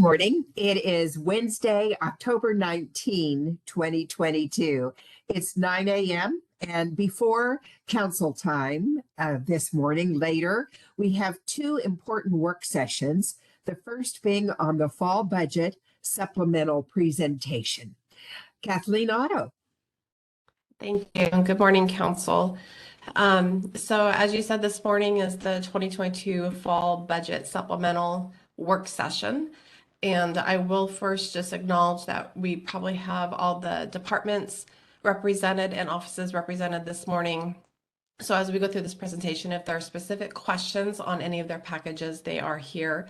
morning. It is Wednesday, October 19, 2022. It's 9 a.m. And before council time this morning, later, we have two important work sessions. The first being on the fall budget supplemental presentation. Kathleen Otto. Thank you, and good morning, Council. So as you said, this morning is the 2022 Fall Budget Supplemental Work Session. And I will first just acknowledge that we probably have all the departments represented and offices represented this morning. So as we go through this presentation, if there are specific questions on any of their packages, they are here.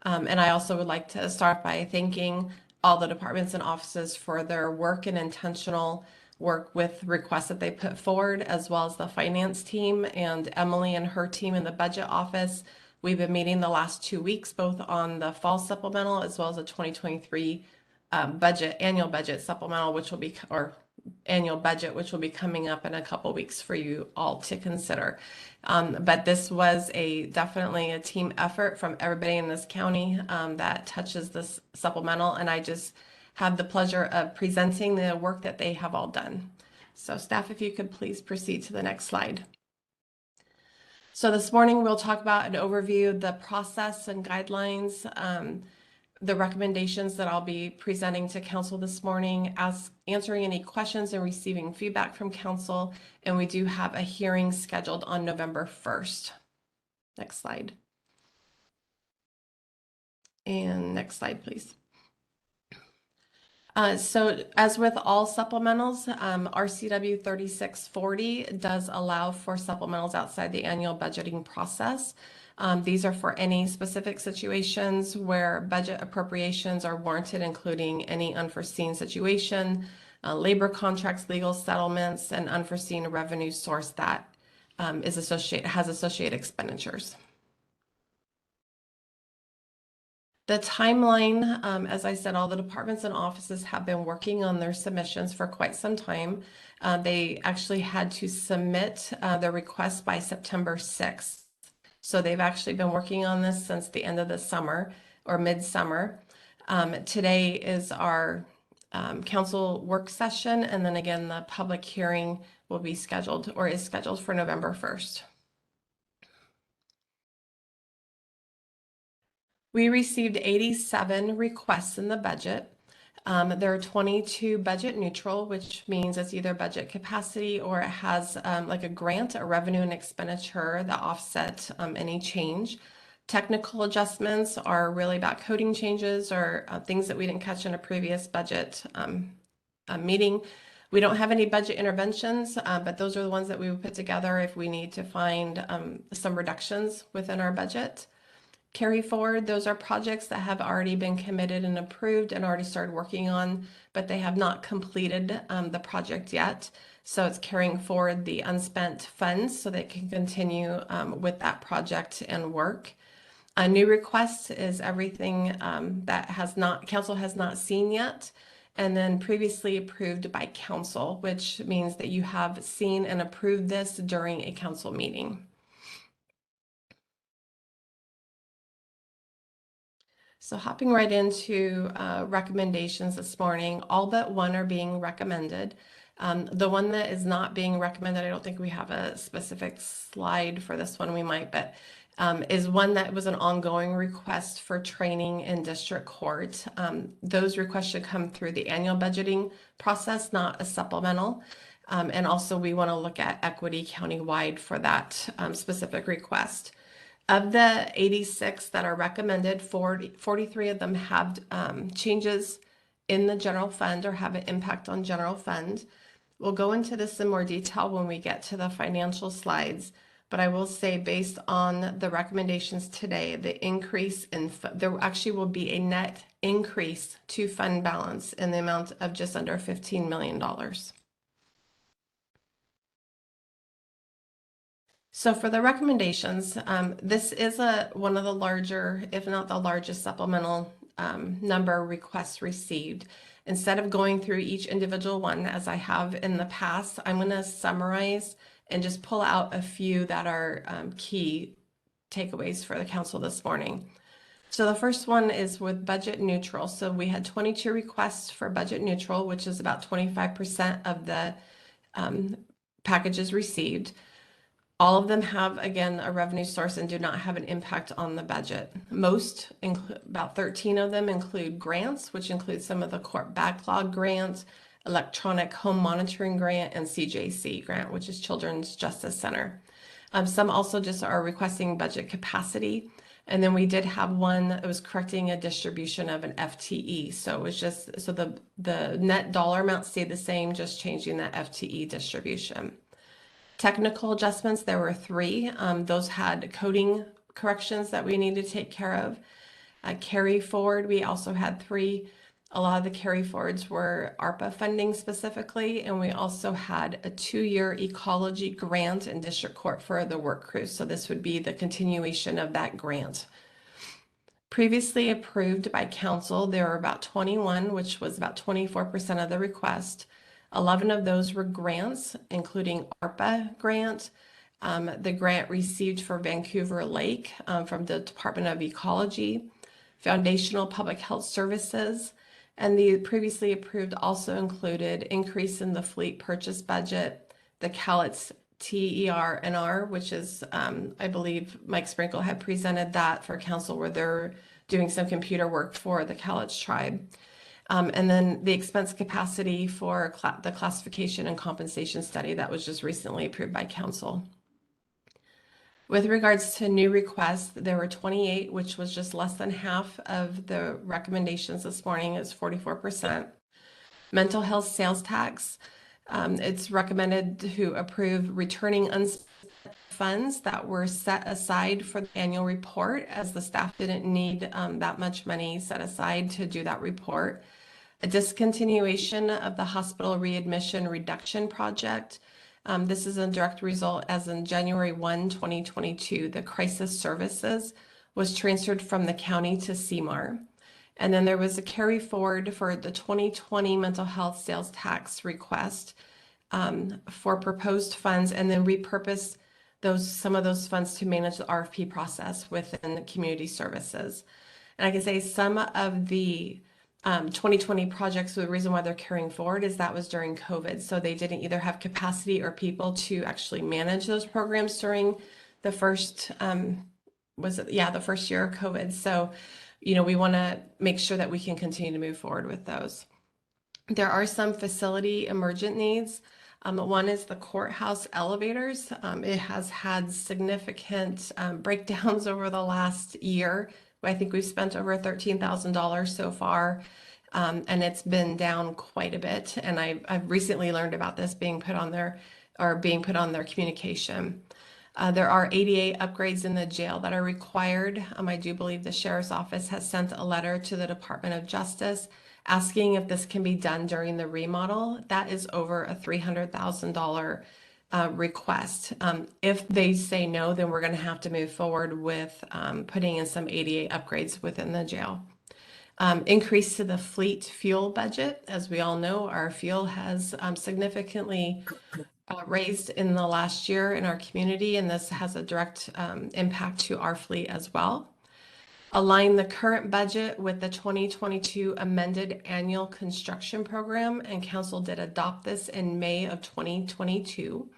And I also would like to start by thanking all the departments and offices for their work and intentional work with requests that they put forward, as well as the finance team and Emily and her team in the budget office. We've been meeting the last 2 weeks, both on the fall supplemental as well as the 2023 annual budget supplemental, which will be, or annual budget, which will be coming up in a couple weeks for you all to consider. But this was definitely a team effort from everybody in this county that touches this supplemental, and I just have the pleasure of presenting the work that they have all done. So staff, if you could please proceed to the next slide. So this morning we'll talk about an overview of the process and guidelines, the recommendations that I'll be presenting to council this morning, answering any questions and receiving feedback from council. And we do have a hearing scheduled on November 1st. Next slide. And next slide, please. So as with all supplementals, RCW 3640 does allow for supplementals outside the annual budgeting process. These are for any specific situations where budget appropriations are warranted, including any unforeseen situation, labor contracts, legal settlements, and unforeseen revenue source that has associated expenditures. The timeline, as I said, all the departments and offices have been working on their submissions for quite some time. They actually had to submit their request by September 6th. So they've actually been working on this since the end of the summer or midsummer. Today is our council work session, and then again, the public hearing will be scheduled or is scheduled for November 1st. We received 87 requests in the budget. There are 22 budget neutral, which means it's either budget capacity or it has like a grant, a revenue and expenditure that offset any change. Technical adjustments are really about coding changes or things that we didn't catch in a previous budget meeting. We don't have any budget interventions, but those are the ones that we would put together if we need to find some reductions within our budget. Carry forward, those are projects that have already been committed and approved and already started working on, but they have not completed the project yet. So it's carrying forward the unspent funds so they can continue with that project and work. A new request is everything that council has not seen yet, and then previously approved by council, which means that you have seen and approved this during a council meeting. So hopping right into recommendations this morning, all but one are being recommended. The one that is not being recommended, I don't think we have a specific slide for this one, we might, but is one that was an ongoing request for training in district court. Those requests should come through the annual budgeting process, not a supplemental. And also we want to look at equity countywide for that specific request. Of the 86 that are recommended, 43 of them have changes in the general fund or have an impact on general fund. We'll go into this in more detail when we get to the financial slides, but I will say based on the recommendations today, the increase in, there actually will be a net increase to fund balance in the amount of just under $15 million. So for the recommendations, this is one of the larger, if not the largest supplemental number requests received. Instead of going through each individual one as I have in the past, I'm going to summarize and just pull out a few that are key takeaways for the council this morning. So the first one is with budget neutral. So we had 22 requests for budget neutral, which is about 25% of the packages received. All of them have, again, a revenue source and do not have an impact on the budget. Most, about 13 of them include grants, which include some of the court backlog grants, electronic home monitoring grant, and CJC grant, which is Children's Justice Center. Some also just are requesting budget capacity. And then we did have one that was correcting a distribution of an FTE. So it was just, so the net dollar amount stayed the same, just changing that FTE distribution. Technical adjustments, there were 3. Those had coding corrections that we need to take care of. Carry forward, we also had 3. A lot of the carry forwards were ARPA funding specifically, and we also had a 2-year ecology grant in district court for the work crews. So this would be the continuation of that grant. Previously approved by council, there were about 21, which was about 24% of the request. 11 of those were grants, including ARPA grant, the grant received for Vancouver Lake from the Department of Ecology, Foundational Public Health Services, and the previously approved also included increase in the fleet purchase budget, the Cowlitz TER&R, which is, I believe Mike Sprinkle had presented that for council where they're doing some computer work for the Cowlitz tribe. And then the expense capacity for the classification and compensation study that was just recently approved by council. With regards to new requests, there were 28, which was just less than half of the recommendations this morning. It's 44%. Mental health sales tax, it's recommended to approve returning unspent funds that were set aside for the annual report, as the staff didn't need that much money set aside to do that report. A discontinuation of the hospital readmission reduction project. This is a direct result as in January 1, 2022, the crisis services was transferred from the county to CMAR. And then there was a carry forward for the 2020 mental health sales tax request for proposed funds, and then repurpose some of those funds to manage the RFP process within the community services. And I can say some of the 2020 projects, the reason why they're carrying forward is that was during COVID. So they didn't either have capacity or people to actually manage those programs during the first, the first year of COVID. So, we want to make sure that we can continue to move forward with those. There are some facility emergent needs. One is the courthouse elevators. It has had significant breakdowns over the last year. I think we've spent over $13,000 so far, and it's been down quite a bit. And I've recently learned about this being put on their communication. There are ADA upgrades in the jail that are required. I do believe the Sheriff's Office has sent a letter to the Department of Justice asking if this can be done during the remodel. That is over a $300,000 request. If they say no, then we're going to have to move forward with putting in some ADA upgrades within the jail. Increase to the fleet fuel budget. As we all know, our fuel has significantly raised in the last year in our community, and this has a direct impact to our fleet as well. Align the current budget with the 2022 amended annual construction program, and council did adopt this in May of 2022.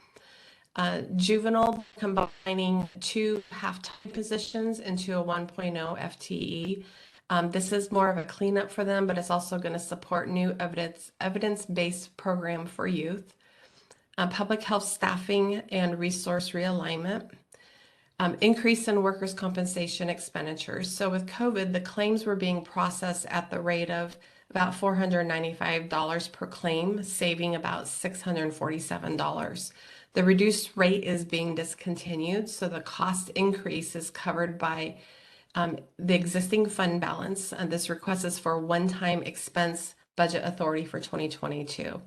Juvenile, combining 2 half-time positions into a 1.0 FTE. This is more of a cleanup for them, but it's also going to support new evidence-based program for youth. Public health staffing and resource realignment. Increase in workers' compensation expenditures. So with COVID, the claims were being processed at the rate of about $495 per claim, saving about $647. The reduced rate is being discontinued, so the cost increase is covered by the existing fund balance. And this request is for one-time expense budget authority for 2022.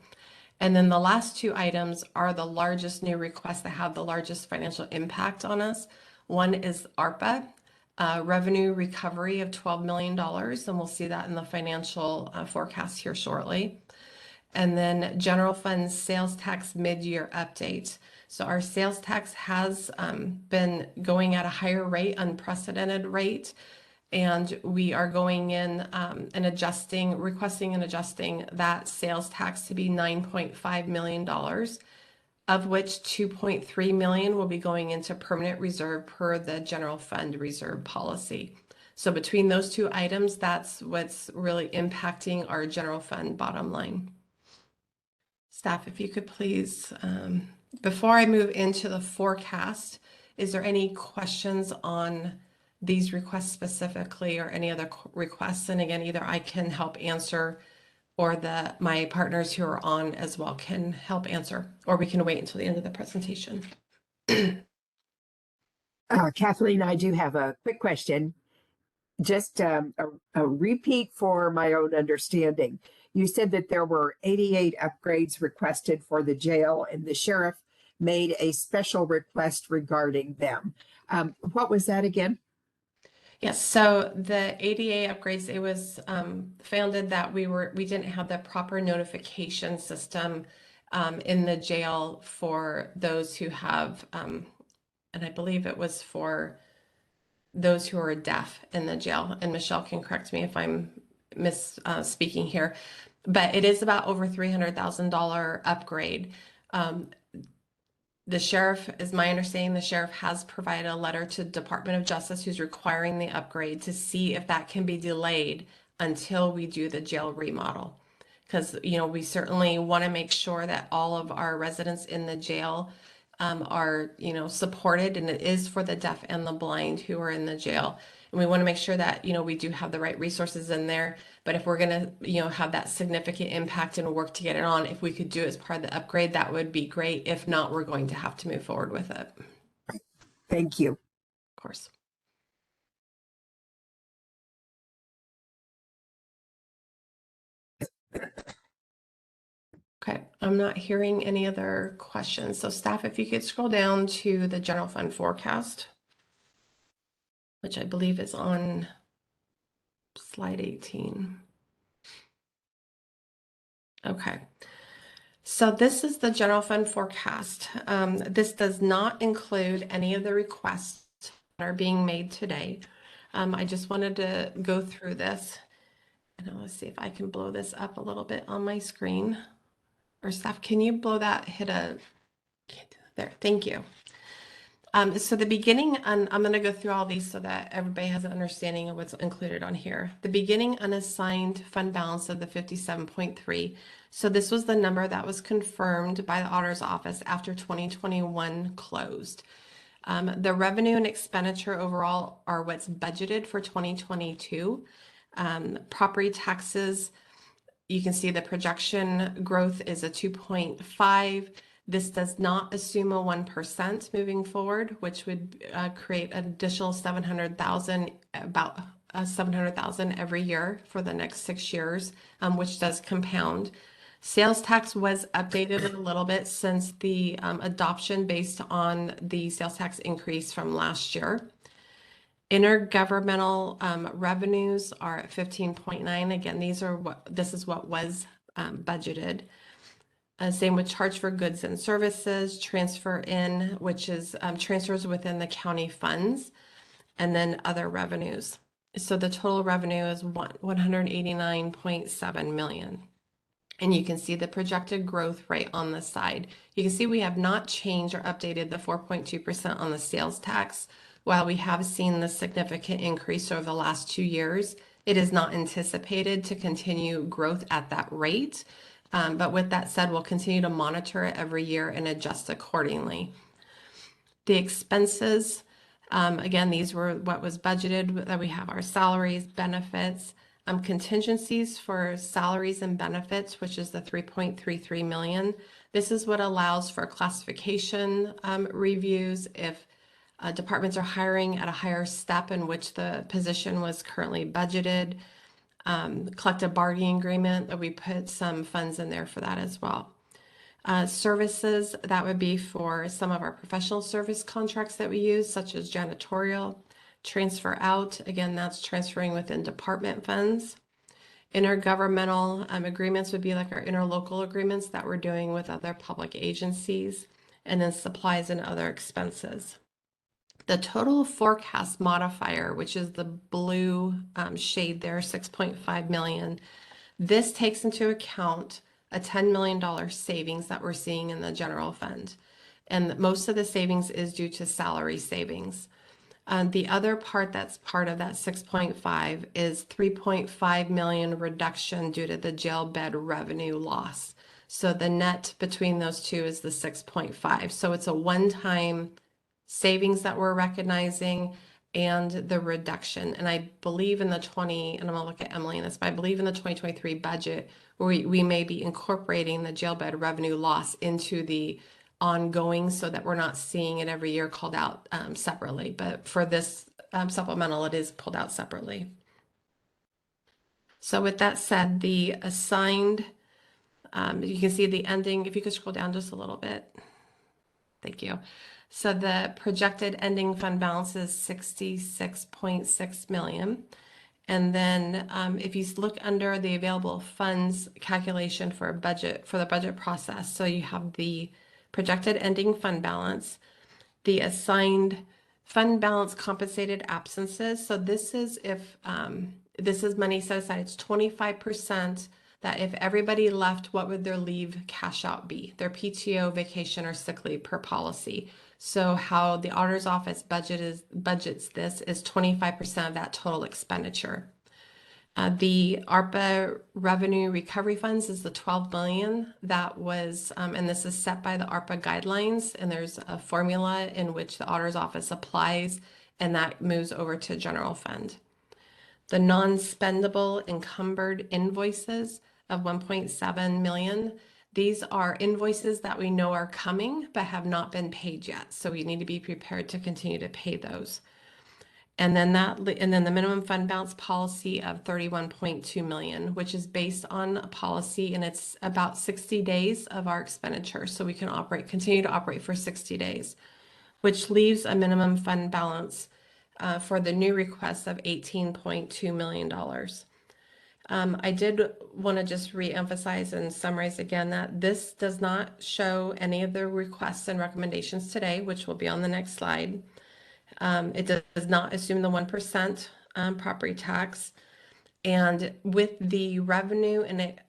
And then the last 2 items are the largest new requests that have the largest financial impact on us. One is ARPA, revenue recovery of $12 million, and we'll see that in the financial forecast here shortly. And then general fund sales tax mid-year update. So our sales tax has been going at a higher rate, unprecedented rate. And we are going in and requesting and adjusting that sales tax to be $9.5 million, of which 2.3 million will be going into permanent reserve per the general fund reserve policy. So between those two items, that's what's really impacting our general fund bottom line. Staff, if you could please, before I move into the forecast, is there any questions on these requests specifically or any other requests? And again, either I can help answer or my partners who are on as well can help answer, or we can wait until the end of the presentation. Kathleen, I do have a quick question. Just a repeat for my own understanding. You said that there were 88 upgrades requested for the jail, and the sheriff made a special request regarding them. What was that again? Yes, so the ADA upgrades, it was founded that we didn't have the proper notification system in the jail for those who have, and I believe it was for those who are deaf in the jail. And Michelle can correct me if I'm speaking here, but it is about over $300,000 upgrade. The sheriff, is my understanding, the sheriff has provided a letter to Department of Justice who's requiring the upgrade to see if that can be delayed until we do the jail remodel. Because, we certainly want to make sure that all of our residents in the jail are, supported, and it is for the deaf and the blind who are in the jail. And we want to make sure that, we do have the right resources in there. But if we're going to, have that significant impact and work to get it on, if we could do it as part of the upgrade, that would be great. If not, we're going to have to move forward with it. Thank you. Of course. Okay, I'm not hearing any other questions. So staff, if you could scroll down to the general fund forecast, which I believe is on slide 18. Okay. So this is the general fund forecast. This does not include any of the requests that are being made today. I just wanted to go through this. And let's see if I can blow this up a little bit on my screen. Or staff, can you blow that, there, thank you. So the beginning, I'm going to go through all these so that everybody has an understanding of what's included on here. The beginning unassigned fund balance of the 57.3. So this was the number that was confirmed by the auditor's office after 2021 closed. The revenue and expenditure overall are what's budgeted for 2022. Property taxes, you can see the projection growth is a 2.5. This does not assume a 1% moving forward, which would create an additional 700,000, about 700,000 every year for the next 6 years, which does compound. Sales tax was updated a little bit since the adoption based on the sales tax increase from last year. Intergovernmental revenues are at 15.9. Again, this is what was budgeted. Same with charge for goods and services, transfer in, which is transfers within the county funds, and then other revenues. So the total revenue is 189.7 million. And you can see the projected growth rate on the side. You can see we have not changed or updated the 4.2% on the sales tax. While we have seen the significant increase over the last 2 years, it is not anticipated to continue growth at that rate. But with that said, we'll continue to monitor it every year and adjust accordingly. The expenses, again, these were what was budgeted, that we have our salaries, benefits, contingencies for salaries and benefits, which is the 3.33 million. This is what allows for classification reviews if departments are hiring at a higher step in which the position was currently budgeted. Collective bargaining agreement, that we put some funds in there for that as well. Services, that would be for some of our professional service contracts that we use, such as janitorial. Transfer out, again, that's transferring within department funds. Intergovernmental agreements would be like our interlocal agreements that we're doing with other public agencies, and then supplies and other expenses. The total forecast modifier, which is the blue shade there, 6.5 million, this takes into account a $10 million savings that we're seeing in the general fund. And most of the savings is due to salary savings. The other part that's part of that 6.5 is 3.5 million reduction due to the jail bed revenue loss. So the net between those two is the 6.5. So it's a one-time savings that we're recognizing and the reduction. And I believe in the and I'm gonna look at Emily in this, but I believe in the 2023 budget, we may be incorporating the jail bed revenue loss into the ongoing so that we're not seeing it every year called out separately. But for this supplemental, it is pulled out separately. So with that said, the assigned, you can see the ending, if you could scroll down just a little bit. Thank you. So the projected ending fund balance is 66.6 million. And then if you look under the available funds calculation for a budget, for the budget process, so you have the projected ending fund balance, the assigned fund balance compensated absences. So this is if this is money set aside, it's 25% that if everybody left, what would their leave cash out be? Their PTO, vacation, or sick leave per policy. So how the auditor's office budgets this is 25% of that total expenditure. The ARPA revenue recovery funds is the 12 million that was, and this is set by the ARPA guidelines, and there's a formula in which the auditor's office applies, and that moves over to general fund. The non-spendable encumbered invoices of 1.7 million. These are invoices that we know are coming but have not been paid yet. So we need to be prepared to continue to pay those. And then the minimum fund balance policy of 31.2 million, which is based on a policy, and it's about 60 days of our expenditure. So we can continue to operate for 60 days, which leaves a minimum fund balance for the new request of $18.2 million. I did want to just reemphasize and summarize again that this does not show any of the requests and recommendations today, which will be on the next slide. It does not assume the 1% property tax. And with the revenue and it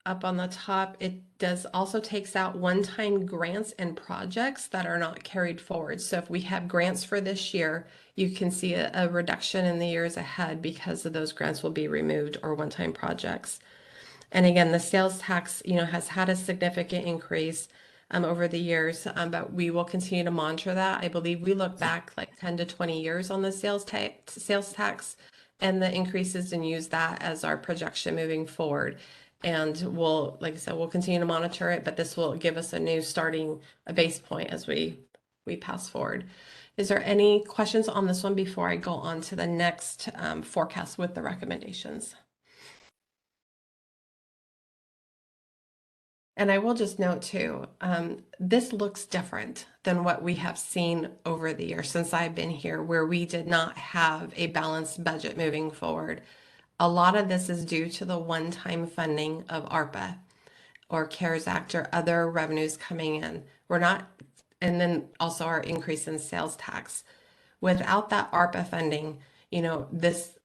up on the top, it does also takes out one-time grants and projects that are not carried forward. So if we have grants for this year, you can see a reduction in the years ahead because of those grants will be removed or one-time projects. And again, the sales tax, has had a significant increase over the years, but we will continue to monitor that. I believe we look back like 10 to 20 years on the sales tax and the increases and use that as our projection moving forward. And we'll, like I said, we'll continue to monitor it, but this will give us a new a base point as we pass forward. Is there any questions on this one before I go on to the next forecast with the recommendations? And I will just note too, this looks different than what we have seen over the years since I've been here, where we did not have a balanced budget moving forward. A lot of this is due to the one-time funding of ARPA or CARES Act or other revenues coming in. And then also our increase in sales tax. Without that ARPA funding, this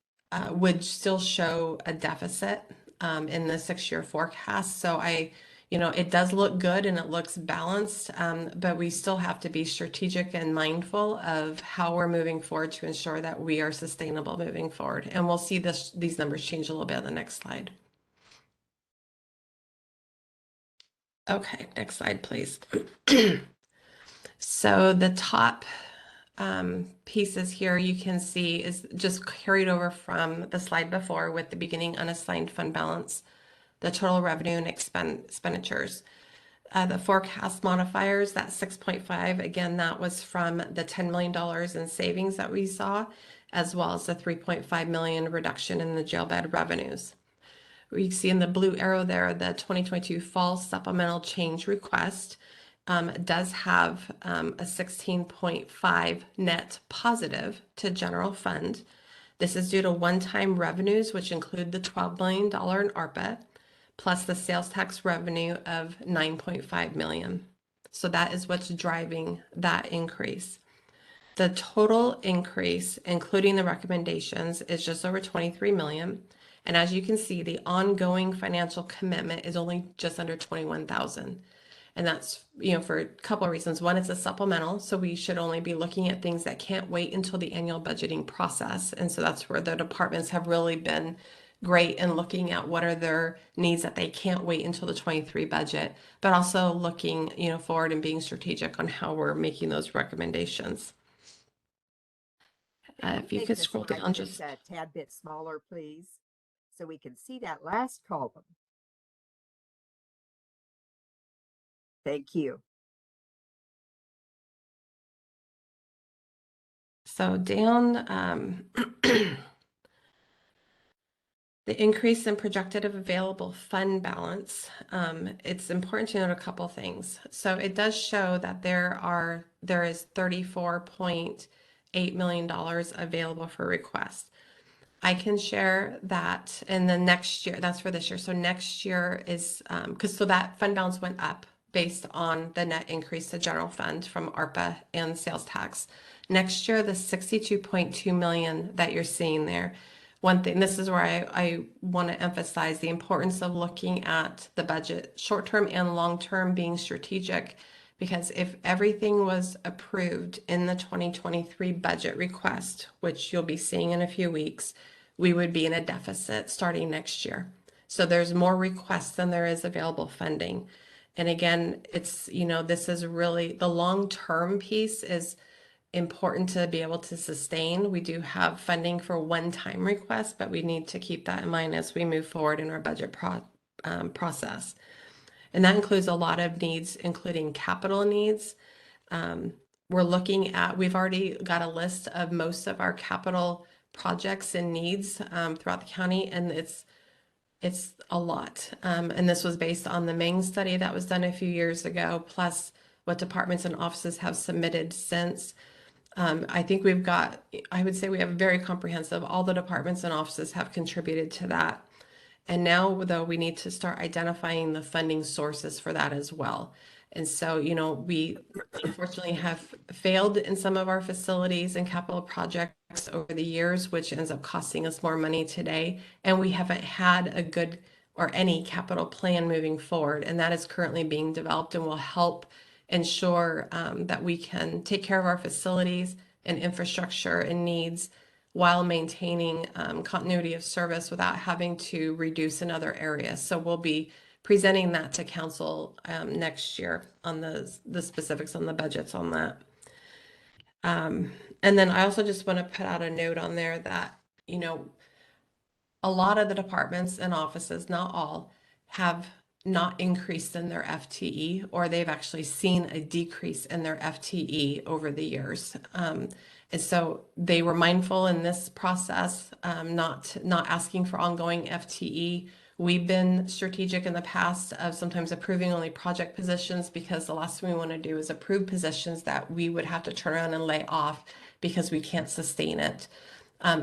would still show a deficit in the 6-year forecast. So it does look good and it looks balanced, but we still have to be strategic and mindful of how we're moving forward to ensure that we are sustainable moving forward. And we'll see these numbers change a little bit on the next slide. Okay, next slide, please. So the top pieces here you can see is just carried over from the slide before with the beginning unassigned fund balance, the total revenue and expenditures. The forecast modifiers, that 6.5, again, that was from the $10 million in savings that we saw, as well as the 3.5 million reduction in the jail bed revenues. We see in the blue arrow there, the 2022 fall supplemental change request does have a 16.5 net positive to general fund. This is due to one-time revenues, which include the $12 million in ARPA, plus the sales tax revenue of 9.5 million. So that is what's driving that increase. The total increase, including the recommendations, is just over 23 million. And as you can see, the ongoing financial commitment is only just under 21,000. And that's, for a couple of reasons. One, it's a supplemental, so we should only be looking at things that can't wait until the annual budgeting process. And so that's where the departments have really been great in looking at what are their needs that they can't wait until the 23 budget, but also looking, forward and being strategic on how we're making those recommendations. If you Make could the scroll slide down just just. a tad bit smaller, please, so we can see that last column. Thank you. So down, the increase in projected available fund balance, it's important to note a couple things. So it does show that there is $34.8 million available for request. I can share that in the next year, that's for this year. So next year is, so that fund balance went up based on the net increase to general fund from ARPA and sales tax. Next year, the 62.2 million that you're seeing there, one thing, this is where I want to emphasize the importance of looking at the budget, short-term and long-term, being strategic, because if everything was approved in the 2023 budget request, which you'll be seeing in a few weeks, we would be in a deficit starting next year. So there's more requests than there is available funding. And again, it's, this is really the long-term piece is important to be able to sustain. We do have funding for one-time requests, but we need to keep that in mind as we move forward in our budget process. And that includes a lot of needs, including capital needs. We've already got a list of most of our capital projects and needs throughout the county, and it's a lot. And this was based on the Ming study that was done a few years ago, plus what departments and offices have submitted since. I think I would say we have very comprehensive, all the departments and offices have contributed to that. And now, though, we need to start identifying the funding sources for that as well. And so, we unfortunately have failed in some of our facilities and capital projects over the years, which ends up costing us more money today. And we haven't had a good or any capital plan moving forward. And that is currently being developed and will help ensure that we can take care of our facilities and infrastructure and needs while maintaining continuity of service without having to reduce in other areas. So we'll be presenting that to council next year on the specifics on the budgets on that. And then I also just want to put out a note on there that, a lot of the departments and offices, not all, have not increased in their FTE, or they've actually seen a decrease in their FTE over the years. And so they were mindful in this process, not asking for ongoing FTE. We've been strategic in the past of sometimes approving only project positions, because the last thing we want to do is approve positions that we would have to turn around and lay off because we can't sustain it.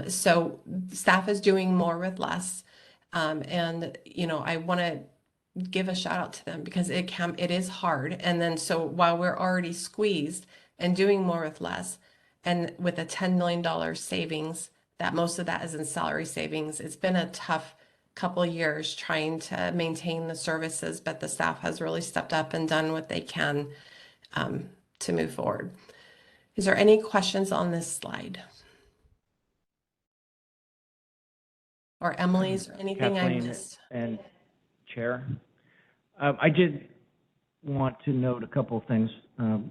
So staff is doing more with less. And, I want to give a shout out to them because it is hard. And then, so while we're already squeezed and doing more with less, and with a $10 million savings, that most of that is in salary savings, it's been a tough couple of years trying to maintain the services, but the staff has really stepped up and done what they can to move forward. Is there any questions on this slide? Or Emily's, or anything I Kathleen missed? and Chair, I did want to note a couple of things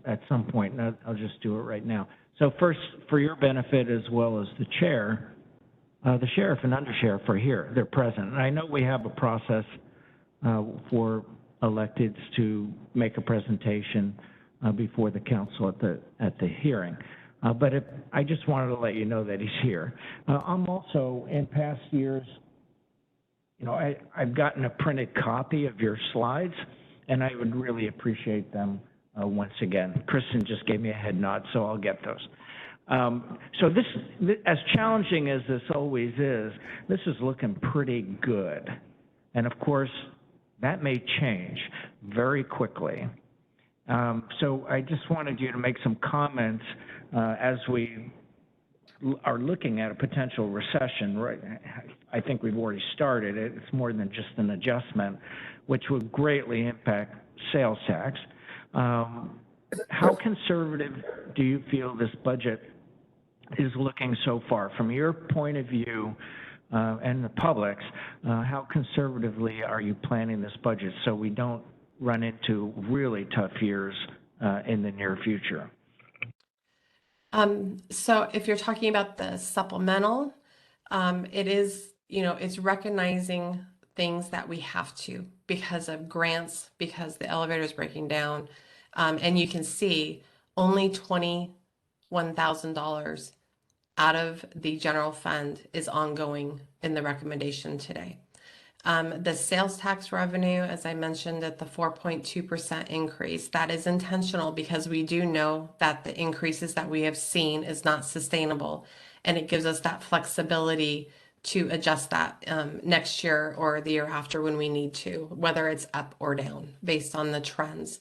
at some point, and I'll just do it right now. So first, for your benefit as well as the chair, the sheriff and undersheriff are here. They're present. And I know we have a process for electeds to make a presentation before the council at the hearing. But I just wanted to let you know that he's here. I'm also, in past years, I've gotten a printed copy of your slides, and I would really appreciate them once again. Kristen just gave me a head nod, so I'll get those. So this, as challenging as this always is, this is looking pretty good. And of course, that may change very quickly. So I just wanted you to make some comments as we are looking at a potential recession, right? I think we've already started it. It's more than just an adjustment, which would greatly impact sales tax. How conservative do you feel this budget is looking so far? From your point of view and the public's, how conservatively are you planning this budget so we don't run into really tough years in the near future? So if you're talking about the supplemental, it is, it's recognizing things that we have to because of grants, because the elevator is breaking down. And you can see only $21,000 out of the general fund is ongoing in the recommendation today. The sales tax revenue, as I mentioned, at the 4.2% increase, that is intentional because we do know that the increases that we have seen is not sustainable. And it gives us that flexibility to adjust that next year or the year after when we need to, whether it's up or down based on the trends.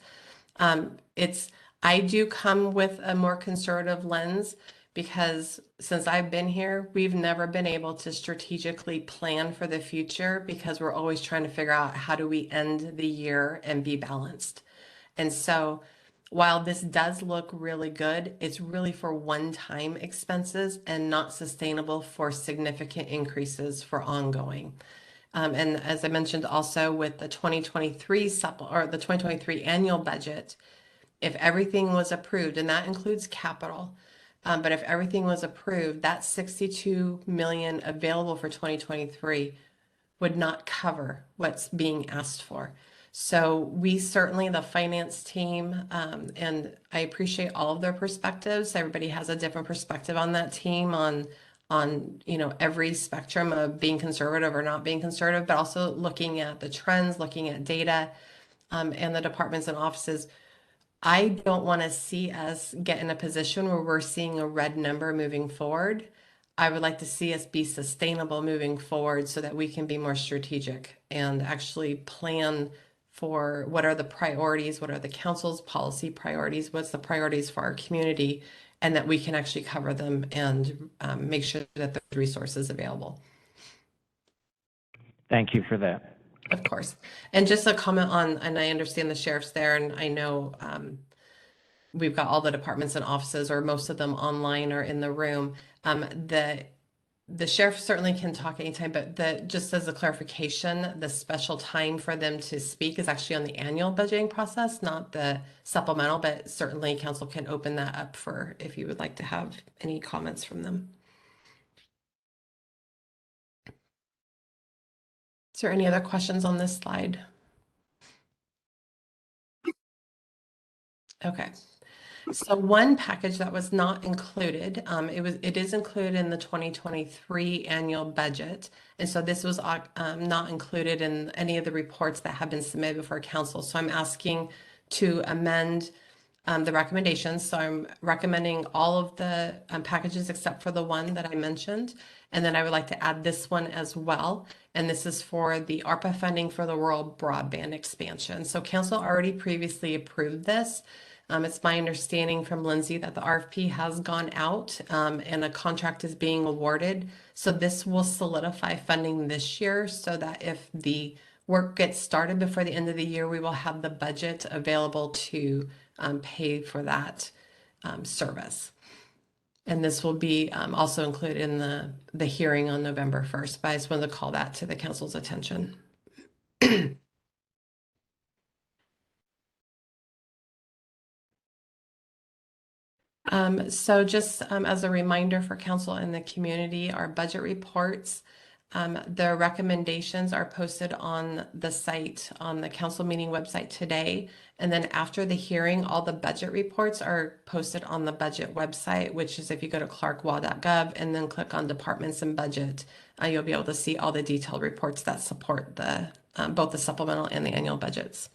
I do come with a more conservative lens because since I've been here, we've never been able to strategically plan for the future because we're always trying to figure out how do we end the year and be balanced. And so while this does look really good, it's really for one-time expenses and not sustainable for significant increases for ongoing. And as I mentioned also with the 2023 the 2023 annual budget, if everything was approved, and that includes capital, but if everything was approved, that 62 million available for 2023 would not cover what's being asked for. So we certainly, the finance team, and I appreciate all of their perspectives. Everybody has a different perspective on that team on every spectrum of being conservative or not being conservative, but also looking at the trends, looking at data, and the departments and offices. I don't want to see us get in a position where we're seeing a red number moving forward. I would like to see us be sustainable moving forward so that we can be more strategic and actually plan for what are the priorities, what are the council's policy priorities, what's the priorities for our community, and that we can actually cover them and make sure that there's resources available. Thank you for that. Of course. And just a comment on, and I understand the sheriff's there, and I know we've got all the departments and offices, or most of them online or in the room. The sheriff certainly can talk anytime, but just as a clarification, the special time for them to speak is actually on the annual budgeting process, not the supplemental, but certainly council can open that up for if you would like to have any comments from them. Is there any other questions on this slide? Okay. So one package that was not included, it is included in the 2023 annual budget. And so this was not included in any of the reports that have been submitted before council. So I'm asking to amend the recommendations. So I'm recommending all of the packages except for the one that I mentioned. And then I would like to add this one as well. And this is for the ARPA funding for the rural broadband expansion. So council already previously approved this. It's my understanding from Lindsay that the RFP has gone out and a contract is being awarded. So this will solidify funding this year so that if the work gets started before the end of the year, we will have the budget available to pay for that service. And this will be also included in the hearing on November 1st, but I just wanted to call that to the council's attention. So just as a reminder for council and the community, our budget reports, the recommendations are posted on the site, on the council meeting website today. And then after the hearing, all the budget reports are posted on the budget website, which is if you go to clarkwa.gov and then click on departments and budget, you'll be able to see all the detailed reports that support the both the supplemental and the annual budgets.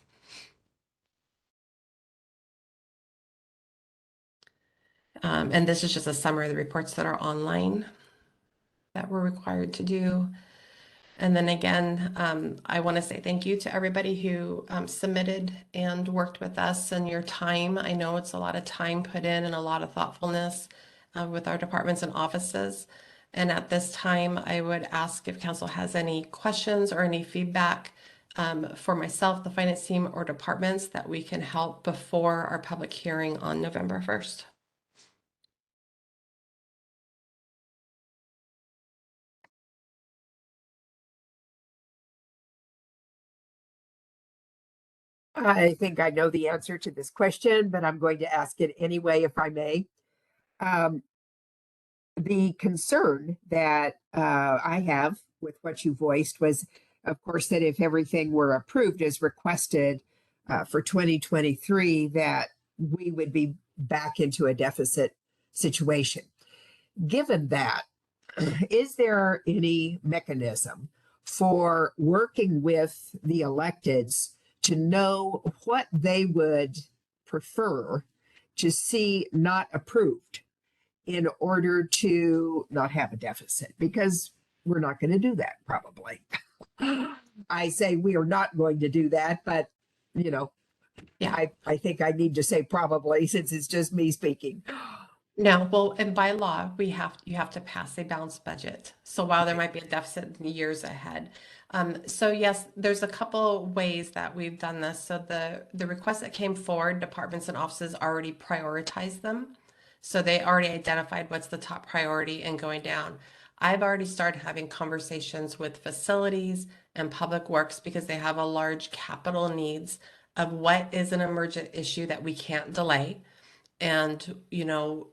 And this is just a summary of the reports that are online that we're required to do. And then again, I want to say thank you to everybody who submitted and worked with us and your time. I know it's a lot of time put in and a lot of thoughtfulness with our departments and offices. And at this time, I would ask if council has any questions or any feedback for myself, the finance team, or departments that we can help before our public hearing on November 1st. I think I know the answer to this question, but I'm going to ask it anyway, if I may. Um, the concern that I have with what you voiced was, of course, that if everything were approved as requested for 2023, that we would be back into a deficit situation. Given that, is there any mechanism for working with the electeds to know what they would prefer to see not approved in order to not have a deficit? Because we're not going to do that, probably. I say we are not going to do that, but you know, Yeah. I think I need to say probably, since it's just me speaking. No, well, and by law, you have to pass a balanced budget. So while there might be a deficit in the years ahead. So yes, there's a couple ways that we've done this. So the requests that came forward, departments and offices already prioritized them. So they already identified what's the top priority and going down. I've already started having conversations with facilities and public works because they have a large capital needs of what is an emergent issue that we can't delay. And, you know,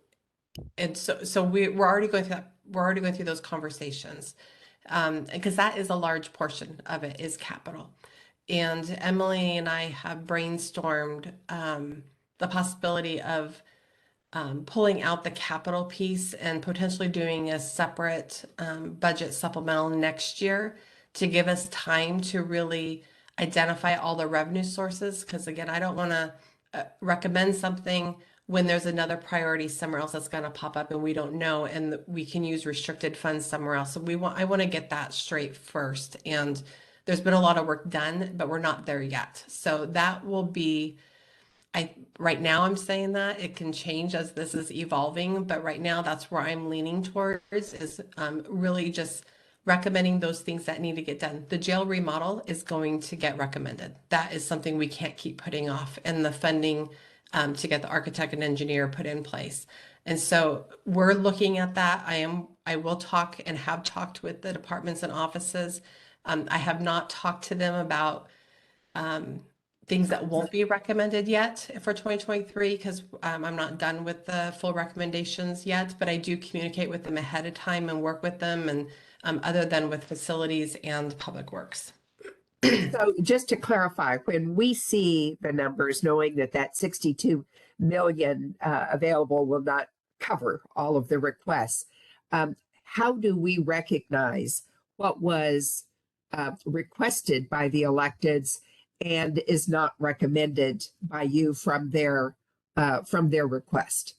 and so we're already going through that. We're already going through those conversations, because that is a large portion of it is capital. And Emily and I have brainstormed the possibility of pulling out the capital piece and potentially doing a separate budget supplemental next year to give us time to really identify all the revenue sources. Because again, I don't want to recommend something when there's another priority somewhere else that's going to pop up and we don't know, and we can use restricted funds somewhere else. So I want to get that straight first. And there's been a lot of work done, but we're not there yet. So that will be, right now I'm saying that it can change as this is evolving, but right now that's where I'm leaning towards is really just recommending those things that need to get done. The jail remodel is going to get recommended. That is something we can't keep putting off, and the funding to get the architect and engineer put in place. And so we're looking at that. I will talk and have talked with the departments and offices. I have not talked to them about things that won't be recommended yet for 2023 because I'm not done with the full recommendations yet, but I do communicate with them ahead of time and work with them, and other than with facilities and public works. So just to clarify, when we see the numbers, knowing that that 62 million available will not cover all of the requests, how do we recognize what was requested by the electeds and is not recommended by you from their request?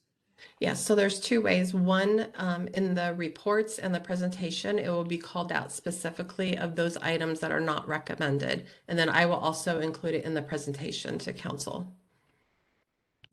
Yes, so there's two ways. One, in the reports and the presentation, it will be called out specifically of those items that are not recommended. And then I will also include it in the presentation to council.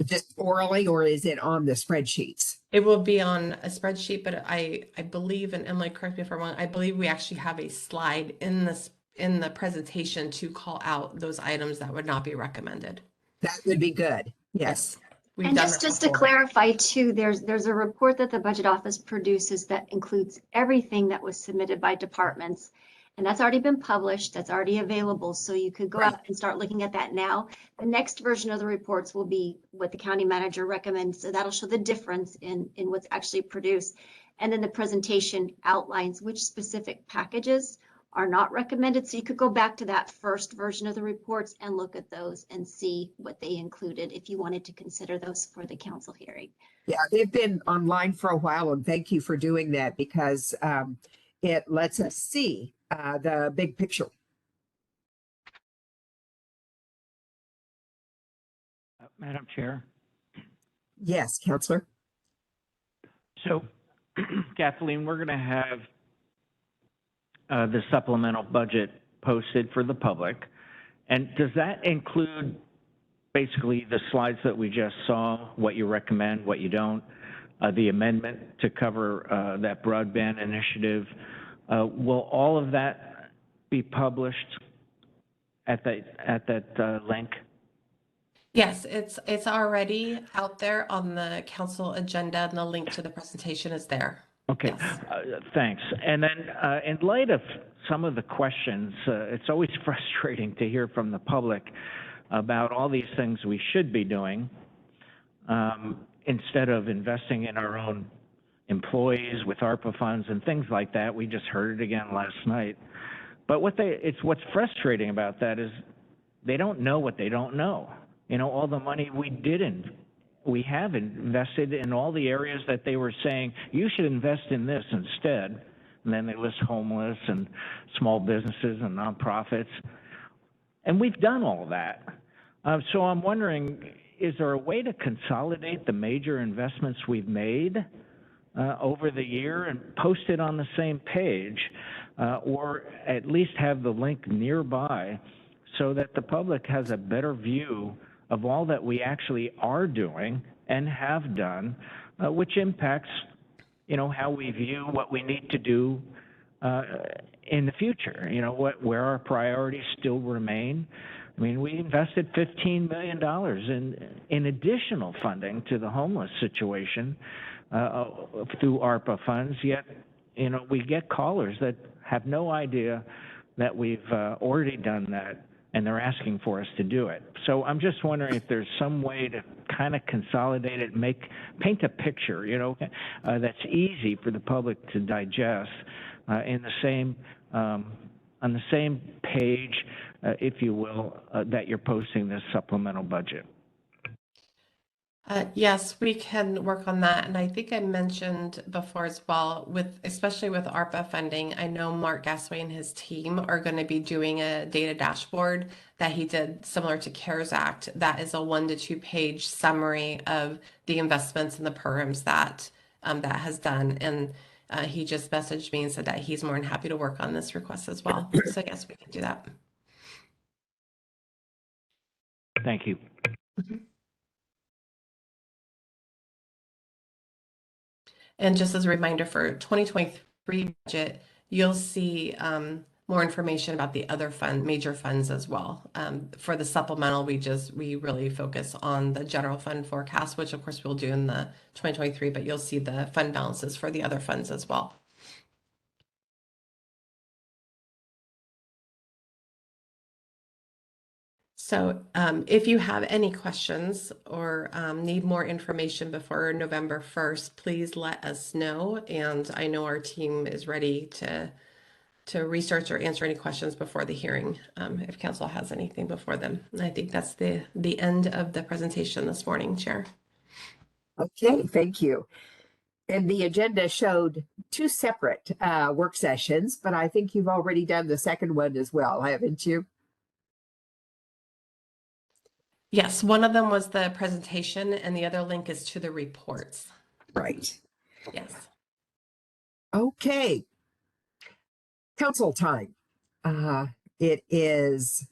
Just orally, or is it on the spreadsheets? It will be on a spreadsheet, but I believe, and Emily, correct me if I'm wrong, I believe we actually have a slide in the presentation to call out those items that would not be recommended. That would be good. Yes. We've And done just that to before. clarify too, there's a report that the budget office produces that includes everything that was submitted by departments. And that's already been published, that's already available. So you could go Right. out and start looking at that now. The next version of the reports will be what the county manager recommends. So that'll show the difference in what's actually produced. And then the presentation outlines which specific packages are not recommended. So you could go back to that first version of the reports and look at those and see what they included if you wanted to consider those for the council hearing. Yeah, they've been online for a while, and thank you for doing that because it lets us see the big picture. Madam Chair. Yes, Counselor. So, Kathleen, we're going to the supplemental budget posted for the public. And does that include basically the slides that we just saw, what you recommend, what you don't, the amendment to cover that broadband initiative? Will all of that be published at that link? Yes, it's already out there on the council agenda, and the link to the presentation is there. Okay, Yes. thanks. And then in light of some of the questions, it's always frustrating to hear from the public about all these things we should be doing instead of investing in our own employees with ARPA funds and things like that. We just heard it again last night. But what's frustrating about that is they don't know what they don't know. You know, all the money we have invested in all the areas that they were saying, you should invest in this instead. And then they list homeless and small businesses and nonprofits. And we've done all that. So I'm wondering, is there a way to consolidate the major investments we've made over the year and post it on the same page, or at least have the link nearby so that the public has a better view of all that we actually are doing and have done, which impacts, you know, how we view what we need to do in the future, you know, where our priorities still remain. I mean, we invested $15 million in additional funding to the homeless situation through ARPA funds, yet, you know, we get callers that have no idea that we've already done that, and they're asking for us to do it. So I'm just wondering if there's some way to kind of consolidate it, paint a picture, you know, that's easy for the public to digest in the same on the same page, if you will, that you're posting this supplemental budget. Yes, we can work on that. And I think I mentioned before as well, especially with ARPA funding, I know Mark Gasway and his team are going to be doing a data dashboard that he did similar to CARES Act. That is a 1 to 2 page summary of the investments and the programs that that has done. And he just messaged me and said that he's more than happy to work on this request as well. So yes, we can do that. Thank you. And just as a reminder for 2023 budget, you'll see more information about the other major funds as well. For the supplemental, we really focus on the general fund forecast, which of course we'll do in the 2023, but you'll see the fund balances for the other funds as well. So if you have any questions or need more information before November 1st, please let us know. And I know our team is ready to research or answer any questions before the hearing, if council has anything before them. And I think that's the end of the presentation this morning, Chair. Okay, thank you. And the agenda showed 2 separate work sessions, but I think you've already done the second one as well, haven't you? Yes, one of them was the presentation and the other link is to the reports. Right. Yes. Okay. Council time. It is